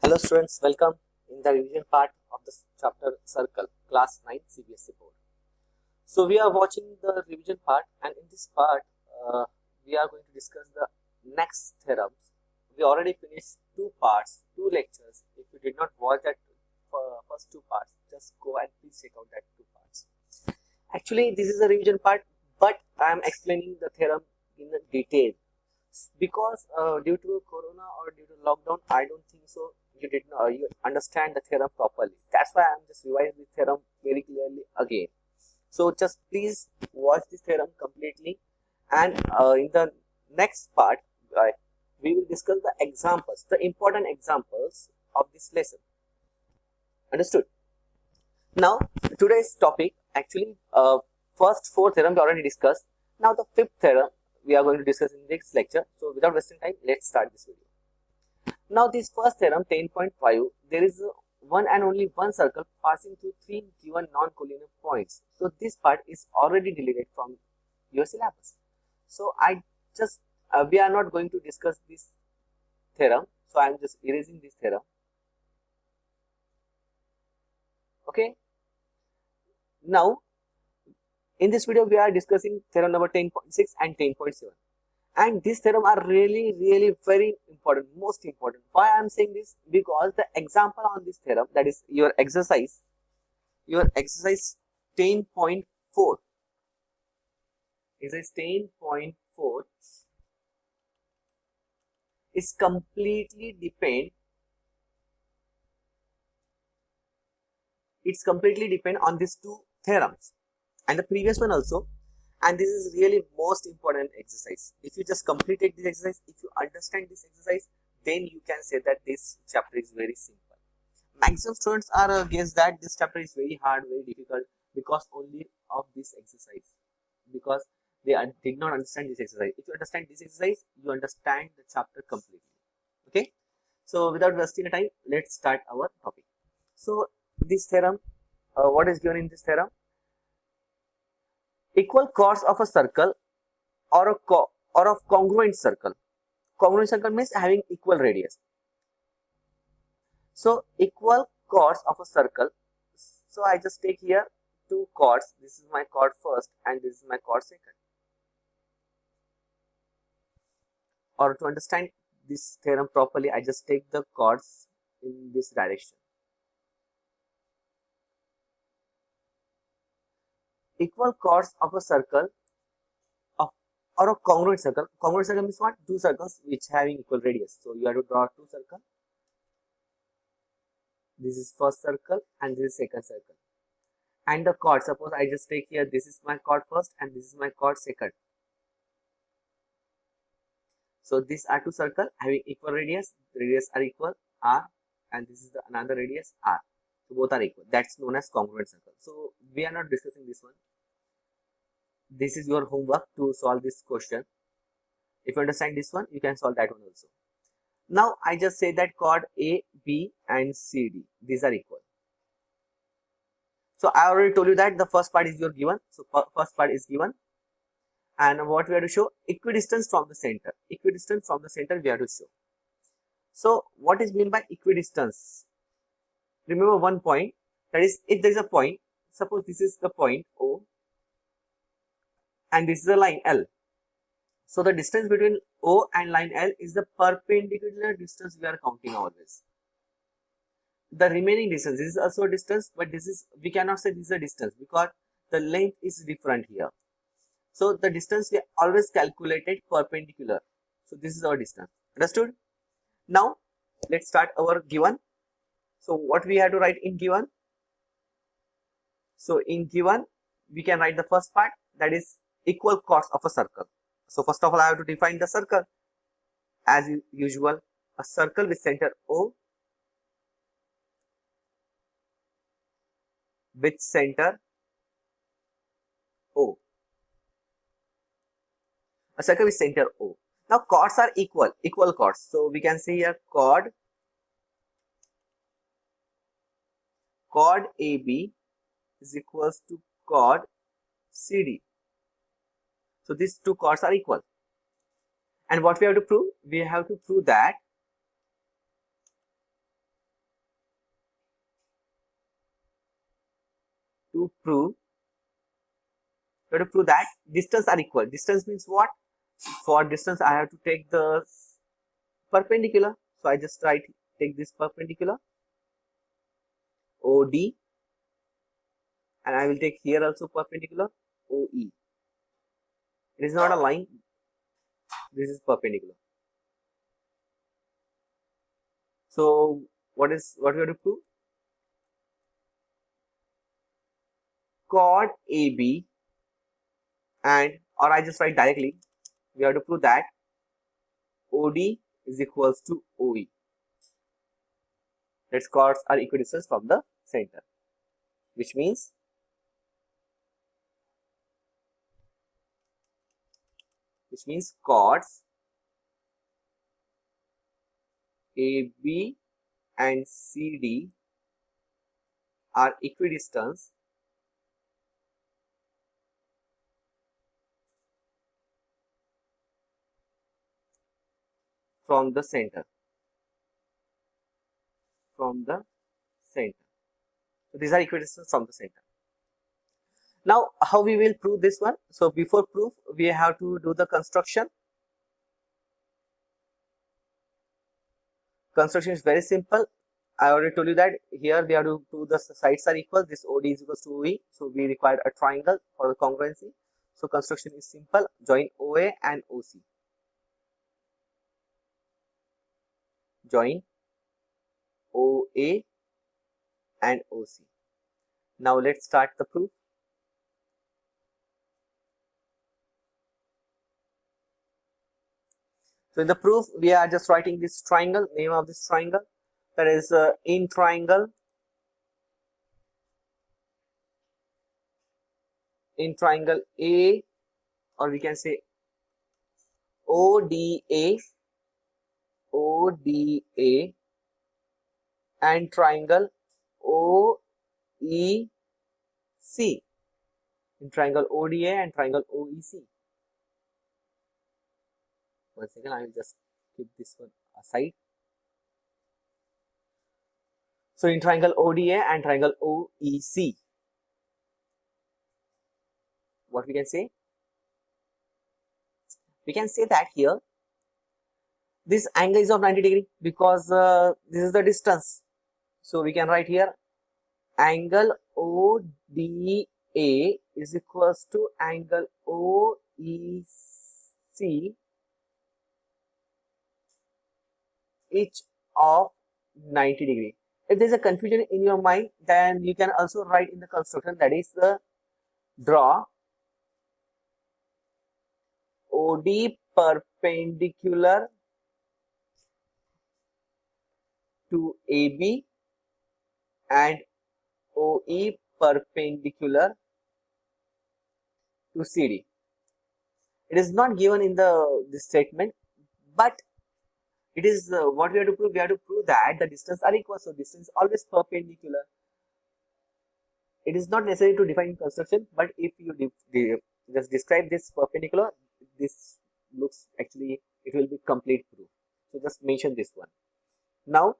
Hello students, welcome in the revision part of the chapter Circle, class 9 CBSE board. So we are watching the revision part, and in this part we are going to discuss the next theorems. We already finished two parts, two lectures. If you did not watch that first two parts, just go and please check out that two parts. Actually this is a revision part, but I am explaining the theorem in detail because due to corona or due to lockdown, I don't think so you understand the theorem properly. That's why I'm just revising the theorem very clearly again. So just please watch this theorem completely, and in the next part we will discuss the examples, the important examples of this lesson. Understood? Now today's topic, actually first four theorems we already discussed. Now the fifth theorem we are going to discuss in this lecture. So without wasting time, let's start this video. Now this first theorem 10.5, there is one and only one circle passing through three given non-collinear points. So this part is already deleted from your syllabus. So I just we are not going to discuss this theorem. So I am just erasing this theorem. Okay. Now in this video we are discussing theorem number 10.6 and 10.7. And this theorem are really very important, most important. Why I am saying this? Because the example on this theorem, that is your exercise 10.4, exercise 10.4 is completely depend on these two theorems and the previous one also. And this is really most important exercise. If you just completed this exercise, if you understand this exercise, then you can say that this chapter is very simple. Maximum students are guess that this chapter is very hard, very difficult because only of this exercise, because they did not understand this exercise. If you understand this exercise, you understand the chapter completely. Okay. So without wasting time, let's start our topic. So this theorem, what is given in this theorem? Equal chords of a circle or of congruent circle. Congruent circle means having equal radius. So equal chords of a circle. So I just take here two chords. This is my chord first and this is my chord second. Or to understand this theorem properly, I just take the chords in this direction. Equal chords of a circle or a congruent circle. Congruent circle means what? Two circles which having equal radius. So you have to draw two circles. This is first circle and this is second circle. And the chord, suppose I just take here, this is my chord first and this is my chord second. So these are two circles having equal radius. The radius are equal r, and this is the another radius r. So both are equal. That's known as congruent circle. So we are not discussing this one. This is your homework to solve this question. If you understand this one, you can solve that one also. Now I just say that chord A, B and C, D, these are equal. So I already told you that the first part is your given. So first part is given. And what we have to show? Equidistance from the center. Equidistance from the center we have to show. So what is meant by equidistance? Remember one point, that is, if there is a point, suppose this is the point O and this is a line L. So the distance between O and line L is the perpendicular distance we are counting always. The remaining distance, this is also a distance, but this is, we cannot say this is a distance because the length is different here. So the distance we always calculated perpendicular. So this is our distance. Understood? Now let's start our given. So what we have to write in given? So in given, we can write the first part, that is equal chords of a circle. So first of all, I have to define the circle. As usual, a circle with center O, with center O. A circle with center O. Now chords are equal chords. So we can say here chord AB is equals to chord CD. So these two chords are equal. And what we have to prove? We have to prove that to prove that distance are equal. Distance means what? For distance I have to take the perpendicular, so I just take this perpendicular OD, and I will take here also perpendicular OE. It is not a line, this is perpendicular. So what we have to prove? Chord AB, and or I just write directly, we have to prove that OD is equals to OE. That chords are equidistant from the center, which means chords AB and CD are equidistant from the center. So these are equidistant from the center. Now, how we will prove this one? So before proof, we have to do the construction. Construction is very simple. I already told you that here we have to prove the sides are equal. This OD is equals to OE. So we require a triangle for the congruency. So construction is simple. Join OA and OC. Join OA and OC. Now let's start the proof. So in the proof, we are just writing this triangle, name of this triangle, that is in triangle A, or we can say ODA and triangle OEC. In triangle ODA and triangle OEC. One second, I will just keep this one aside. So in triangle ODA and triangle OEC, what we can say? We can say that here this angle is of 90 degree because this is the distance. So we can write here angle ODA is equals to angle OEC, each of 90 degree. If there is a confusion in your mind, then you can also write in the construction, that is draw OD perpendicular to AB and OE perpendicular to CD. It is not given in this statement, but it is what we have to prove. We have to prove that the distance are equal. So distance is always perpendicular. It is not necessary to define construction, but if you just describe this perpendicular, this looks actually, it will be complete proof. So just mention this one. Now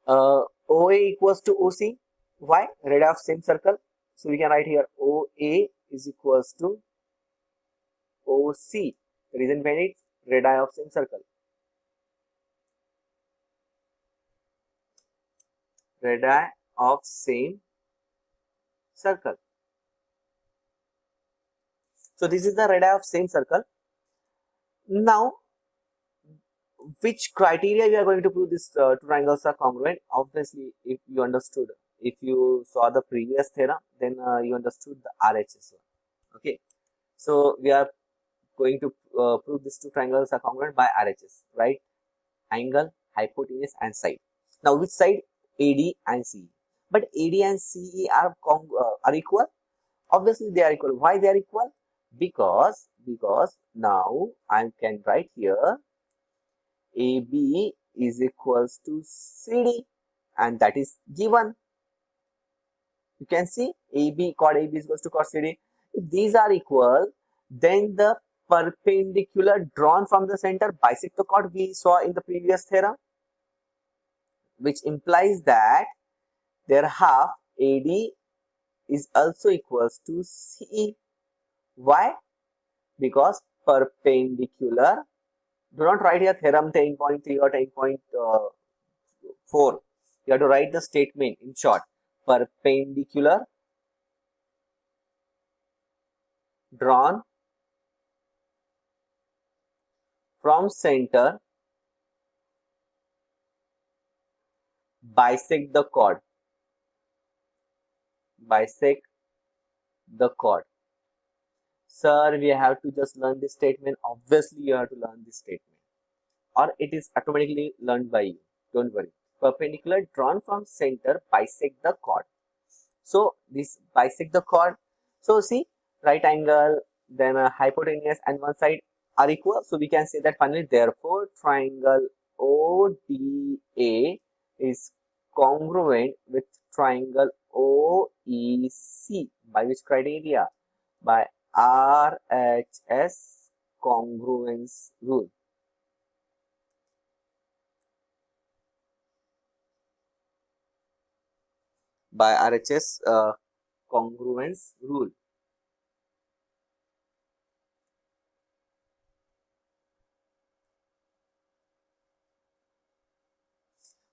OA equals to OC. Why? Radii of same circle. So we can write here OA is equals to OC. The reason behind it, radii of same circle. Radii of same circle. So this is the radii of same circle. Now, which criteria we are going to prove these two triangles are congruent? Obviously, if you understood, if you saw the previous theorem, then you understood the RHS one. Okay, so we are going to prove these two triangles are congruent by RHS, right? Angle, hypotenuse, and side. Now, which side? AD and CE. But AD and CE are equal. Obviously, they are equal. Why they are equal? Because now I can write here AB is equals to CD, and that is given. You can see AB, chord AB is equals to chord CD. If these are equal, then the perpendicular drawn from the center bisect the chord we saw in the previous theorem, which implies that their half AD is also equals to CE. Why? Because perpendicular, do not write here theorem 10.3 or 10.4. You have to write the statement in short. Perpendicular drawn from center bisect the chord. Bisect the chord. Sir, we have to just learn this statement. Obviously, you have to learn this statement, or it is automatically learned by you. Don't worry. Perpendicular drawn from center bisect the chord. So this bisect the chord. So see, right angle, then a hypotenuse, and one side are equal. So we can say that finally, therefore, triangle ODA is congruent with triangle OEC. By which criteria? By RHS congruence rule. By RHS congruence rule.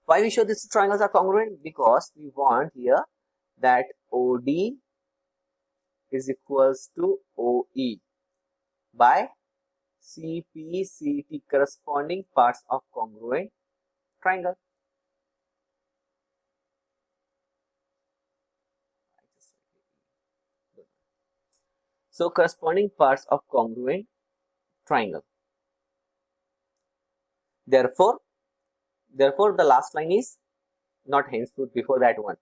Why we show these two triangles are congruent? Because we want here that OD is equals to OE by CP, CT corresponding parts of congruent triangle. So corresponding parts of congruent triangle. Therefore, the last line is not henceforth before that one.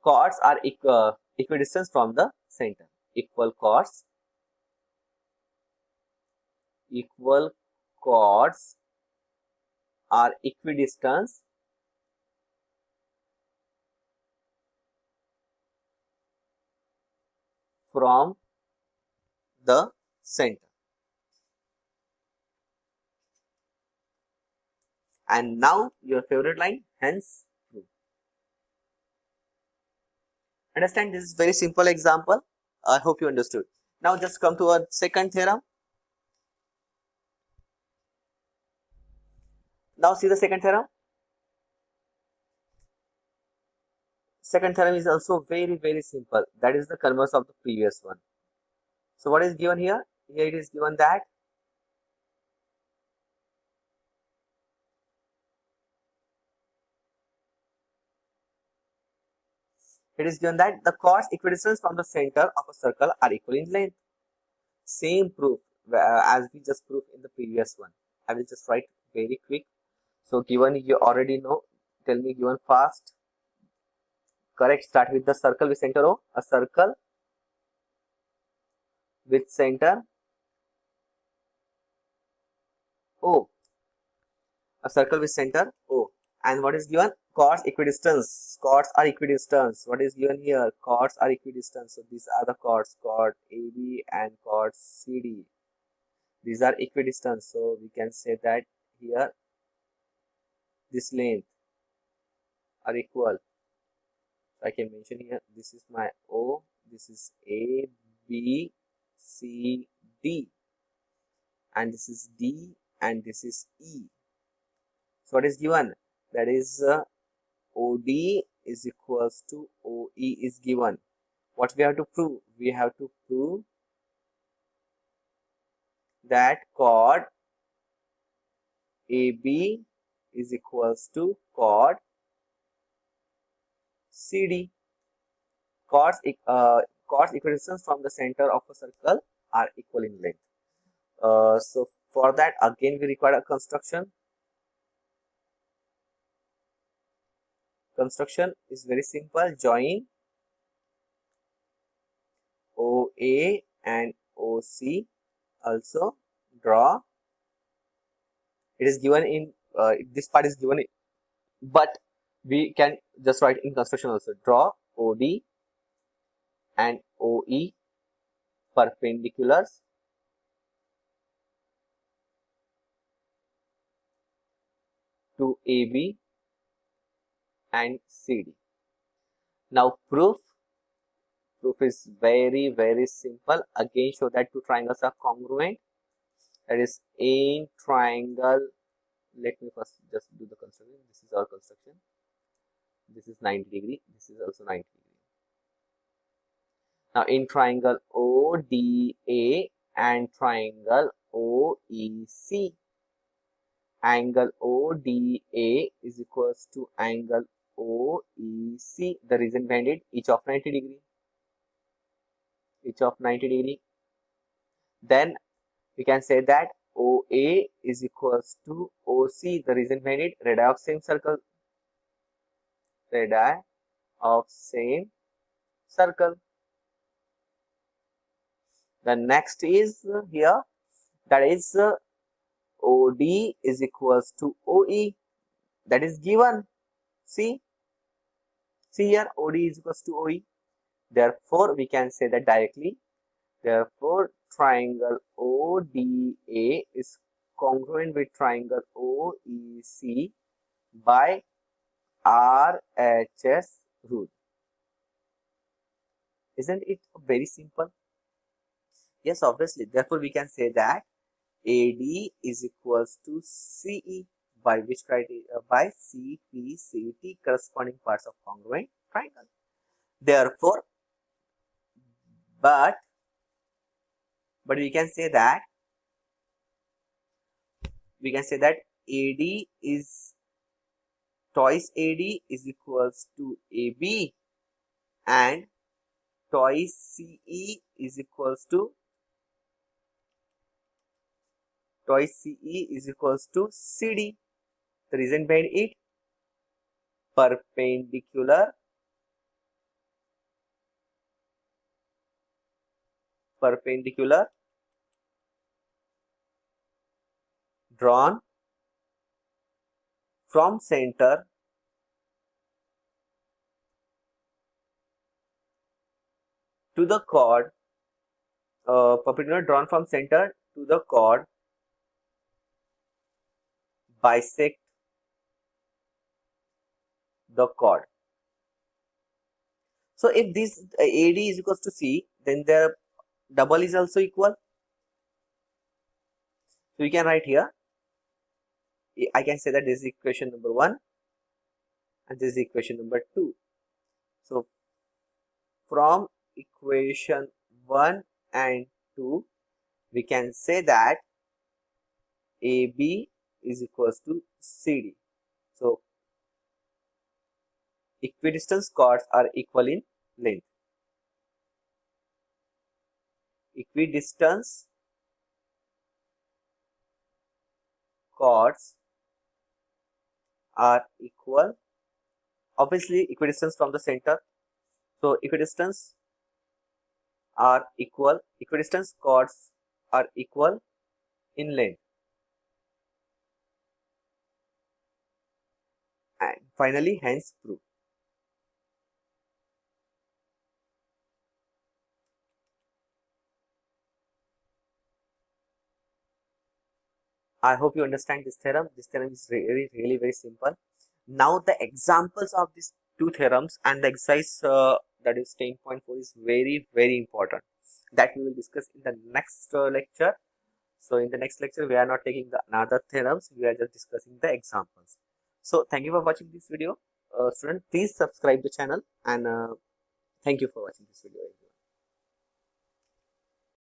Chords are equidistant from the center. Equal chords are equidistant from the center. And now your favorite line, hence prove. Understand, this is very simple example. I hope you understood. Now just come to our second theorem. Now see the second theorem. Second theorem is also very simple. That is the converse of the previous one. So what is given here? Here it is given that the chords equidistant from the center of a circle are equal in length. Same proof as we just proved in the previous one. I will just write very quick. So given you already know, tell me given fast. Correct. Start with the circle with center O. A circle with center O. A circle with center O. And what is given? Chords equidistance. Chords are equidistance. What is given here? Chords are equidistance. So these are the chords. Chord AB and chord CD. These are equidistant. So we can say that here this length are equal. So I can mention here, this is my O, this is A, B, C, D, and this is D, and this is E. So what is given? That is OD is equals to OE is given. What we have to prove? We have to prove that chord AB is equals to chord CD. Chords equidistance from the center of a circle are equal in length. So for that again we require a construction. Construction is very simple. Join OA and OC. Also draw. It is given in this part is given, but we can just write in construction also. Draw OD and OE perpendiculars to AB and CD. Now proof is very simple. Again, show that two triangles are congruent. That is, in triangle, let me first just do the construction. This is our construction. This is 90 degree. This is also 90 degree. Now in triangle ODA and triangle OEC, angle ODA is equals to angle OEC. The reason behind it, each of 90 degree. Each of 90 degree. Then we can say that OA is equals to OC. The reason behind it, radii of same circle. Radii of same circle. The next is here, that is OD is equals to OE. That is given. See here, OD is equals to OE. Therefore, we can say that directly. Therefore, triangle ODA is congruent with triangle OEC by RHS rule. Isn't it very simple? Yes, obviously. Therefore, we can say that AD is equals to CE by which criteria? By CPCT, corresponding parts of congruent triangle. Therefore, but we can say that AD is twice AD is equals to AB and twice CE is equals to CD. The reason behind it, perpendicular drawn from center to the chord, perpendicular drawn from center to the chord bisect the chord. So if this AD is equals to C, then their double is also equal. So we can write here, I can say that this is equation number 1 and this is equation number 2. So from equation 1 and 2, we can say that AB is equals to CD. So equidistant chords are equal in length. Equidistant chords are equal. Obviously, equidistance from the center. So equidistance are equal. Equidistant chords are equal in length. And finally, hence proof. I hope you understand this theorem. This theorem is really very simple. Now the examples of these two theorems and the exercise that is 10.4 is very important. That we will discuss in the next lecture. So in the next lecture, we are not taking the another theorems. We are just discussing the examples. So thank you for watching this video. Student, please subscribe the channel and thank you for watching this video.